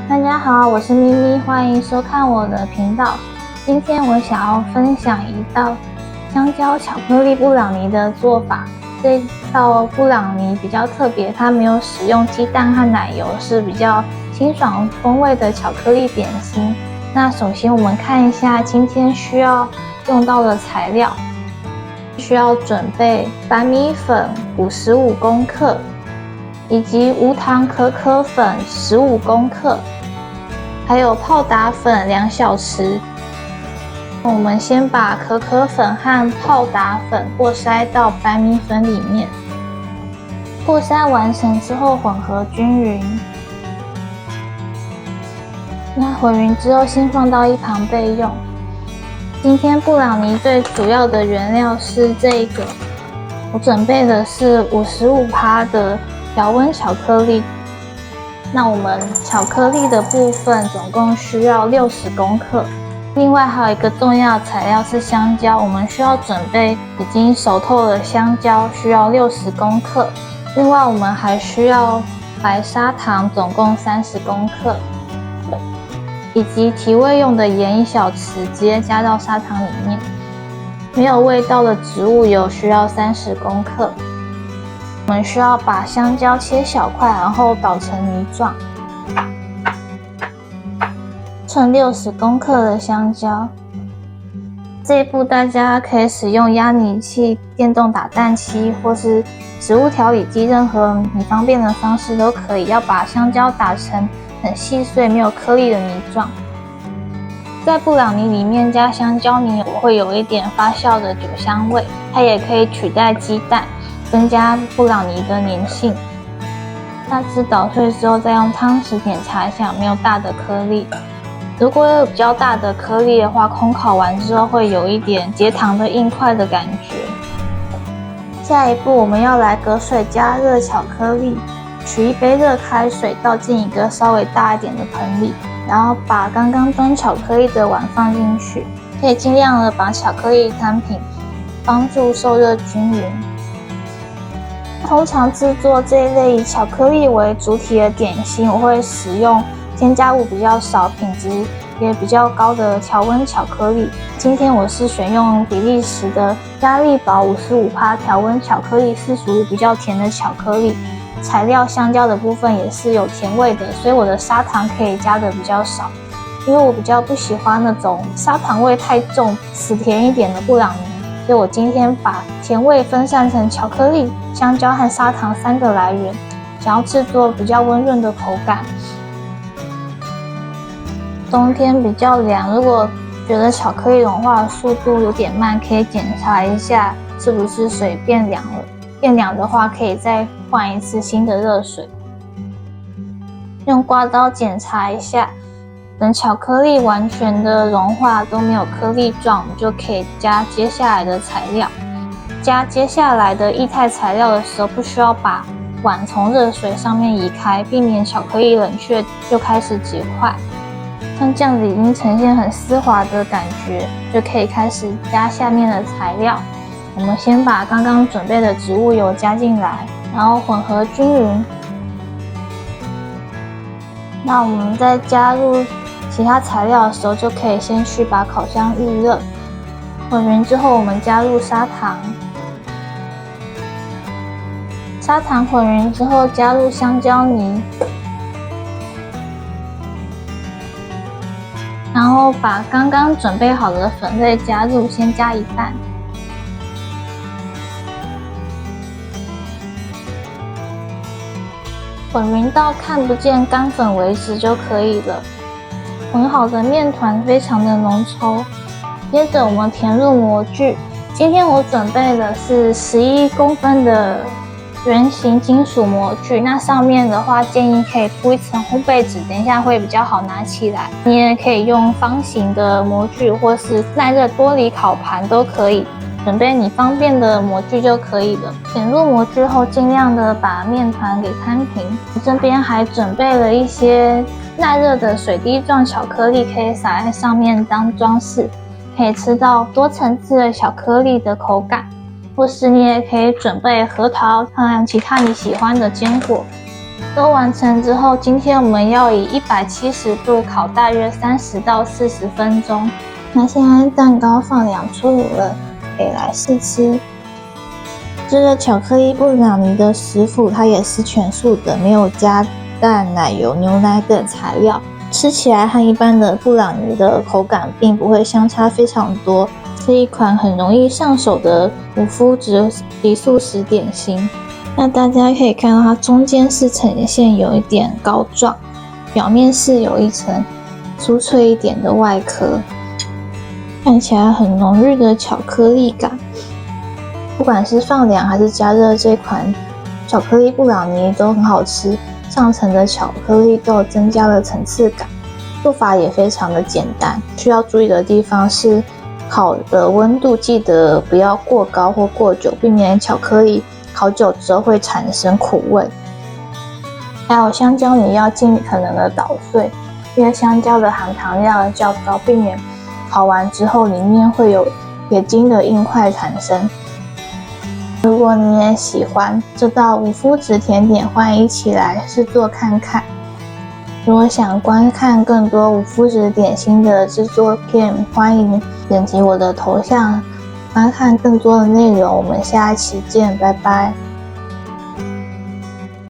大家好，我是咪咪，欢迎收看我的频道。今天我想要分享一道香蕉巧克力布朗尼的做法。这道布朗尼比较特别，它没有使用鸡蛋和奶油，是比较清爽风味的巧克力点心。那首先我们看一下今天需要用到的材料，需要准备白米粉55公克，以及无糖可可粉15公克。还有泡打粉2小匙。我们先把可可粉和泡打粉过筛到白米粉里面，过筛完成之后混合均匀。那混匀之后先放到一旁备用。今天布朗尼最主要的原料是这个，我准备的是55%的调温巧克力。那我们巧克力的部分总共需要60公克，另外还有一个重要材料是香蕉，我们需要准备已经熟透的香蕉，需要60公克。另外我们还需要白砂糖，总共30公克，以及提味用的盐1小匙，直接加到砂糖里面。没有味道的植物油需要30公克。我们需要把香蕉切小块，然后捣成泥状。称60公克的香蕉。这一步大家可以使用压泥器、电动打蛋器或是植物调理机，任何你方便的方式都可以。要把香蕉打成很细碎、没有颗粒的泥状。在布朗尼里面加香蕉泥会有一点发酵的酒香味，它也可以取代鸡蛋，增加布朗尼的粘性。大致捣碎之后，再用汤匙检查一下有没有大的颗粒。如果有比较大的颗粒的话，空烤完之后会有一点结糖的硬块的感觉。下一步我们要来隔水加热巧克力，取一杯热开水倒进一个稍微大一点的盆里，然后把刚刚装巧克力的碗放进去，可以尽量的把巧克力摊平，帮助受热均匀。通常制作这一类以巧克力为主体的点心，我会使用添加物比较少、品质也比较高的调温巧克力。今天我是选用比利时的嘉利堡55%调温巧克力，是属于比较甜的巧克力。材料香蕉的部分也是有甜味的，所以我的砂糖可以加的比较少，因为我比较不喜欢那种砂糖味太重、死甜一点的布朗尼。所以我今天把甜味分散成巧克力、香蕉和砂糖3个来源，想要制作比较温润的口感。冬天比较凉，如果觉得巧克力融化的速度有点慢，可以检查一下是不是水变凉了。变凉的话，可以再换一次新的热水。用刮刀检查一下。等巧克力完全的融化都没有颗粒状，我们就可以加接下来的材料。加接下来的液态材料的时候，不需要把碗从热水上面移开，避免巧克力冷却就开始结块。像这样子已经呈现很丝滑的感觉，就可以开始加下面的材料。我们先把刚刚准备的植物油加进来，然后混合均匀。那我们再加入其他材料的时候，就可以先去把烤箱预热。混匀之后，我们加入砂糖。砂糖混匀之后，加入香蕉泥，然后把刚刚准备好的粉类加入，先加一半。混匀到看不见干粉为止就可以了。混好的面团非常的浓稠，接着我们填入模具。今天我准备的是11公分的圆形金属模具，那上面的话建议可以铺一层烘焙纸，等一下会比较好拿起来。你也可以用方形的模具或是耐热玻璃烤盘都可以，准备你方便的模具就可以了。填入模具后，尽量的把面团给摊平。我这边还准备了一些耐热的水滴状巧克力，可以撒在上面当装饰，可以吃到多层次的巧克力的口感。或是你也可以准备核桃和其他你喜欢的坚果。都完成之后，今天我们要以170度烤大约30到40分钟。那现在蛋糕放凉出炉了，可以来试吃。这个巧克力布朗尼的食谱它也是全素的，没有加蛋、奶油、牛奶等材料，吃起来和一般的布朗尼的口感并不会相差非常多，是一款很容易上手的无麸质低素食点心。那大家可以看到它中间是呈现有一点膏状，表面是有一层酥脆一点的外壳，看起来很浓郁的巧克力感。不管是放凉还是加热，这款巧克力布朗尼都很好吃，上层的巧克力豆增加了层次感，做法也非常的简单。需要注意的地方是烤的温度记得不要过高或过久，避免巧克力烤久之后会产生苦味。还有香蕉也要尽可能的捣碎，因为香蕉的含糖量较高，避免烤完之后里面会有铁筋的硬块产生。如果你也喜欢这道无麸质甜点，欢迎一起来试做看看。如果想观看更多无麸质点心的制作片，欢迎点击我的头像观看更多的内容。我们下一期见，拜拜。